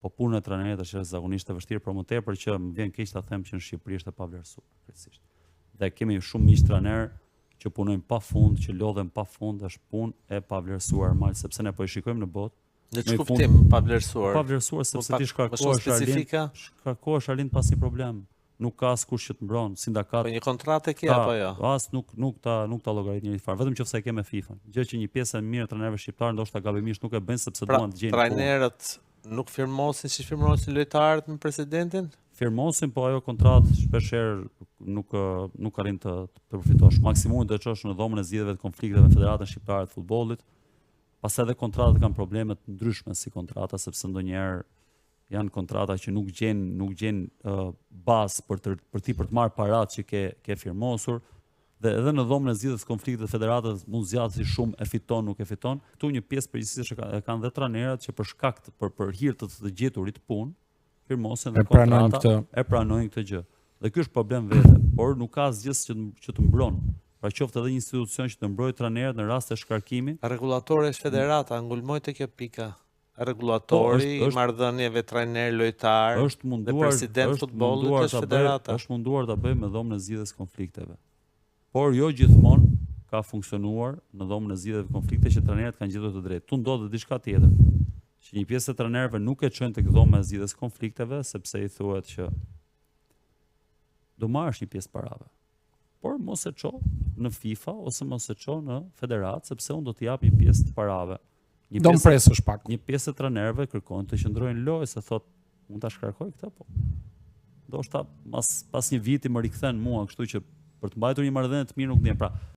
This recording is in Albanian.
Po puna e trajnerit është zakonisht e vështirë, por më tepër që më vjen keq ta them që në Shqipëri është e pavlerësuar krejtësisht. Dhe kemi shumë miq trajner që punojnë pafund, që lodhen pafund, është punë e pavlerësuar mal, sepse ne po e shikojmë në botë. Në çfarë kuptim pavlerësuar? Pavlerësuar sepse ti shkarkohesh Arlind pas një problem. Nuk ka askush që të mbron, sindakat. Po një kontratë ke apo jo? As nuk ta llogarit njëri fare, vetëm nëse e ke me FIFA. Gjë që një pjesë e mirë e trajnerëve shqiptar ndoshta gabimisht nuk e bëjnë sepse duan të gjejnë. Trajnerët nuk firmosin si firmosin lojtarët me presidentin? Firmosin, po ajo kontratë shpeshherë nuk arrin të përfitosh. Maksimumi do të çosh në dhomën e zgjidhjeve të konflikteve me Federatën Shqiptare të Futbollit. Pas edhe kontratat kanë probleme të ndryshme si kontrata, sepse ndonjëherë janë kontrata që nuk gjen bazë për të marrë parat që ke firmosur, dhe edhe në dhomën e zgjidhjes konfliktit të federatës mund zgjat si shumë e fiton, nuk e fiton. Këtu një pjesë përgjithsisht e kanë dhe trajnerët që për shkak për hir të gjeturit punë, firmosen dhe kontrata e pranojnë këtë gjë. Dhe ky është problem vetë, por nuk ka asgjë që të mbron. Pra qoftë edhe një institucion që të mbrojë trajnerët në rast të shkarkimi. Rregulatori është federata, ngulmoj te kjo pika. Rregulatori i marrëdhënieve trajner-lojtar, është munduar president futbollit është federata. Është munduar ta bëjë me dhomën e zgjidhjes konflikteve. Por jo gjithmonë ka funksionuar në dhomën e zgjidhjeve konflikte që trajnerët kanë gjetur të drejtë. Tu ndodhet diçka tjetër. Që një pjesë e trajnerëve nuk e çojnë tek dhoma e zgjidhjes konflikteve sepse i thuhet që do marrësh një pjesë parave. Por mos e ço në FIFA ose mos e ço në federatë sepse unë do të jap një pjesë të parave. Do më presësh pak. Një pjesë e trajnerëve kërkojnë të qëndrojnë lojë se thot mund ta shkarkoj këtë po. Ndoshta pas një viti më rikthen mua, kështu që për të mbajtur një marrëdhënie të mirë nuk ndjen. Pra,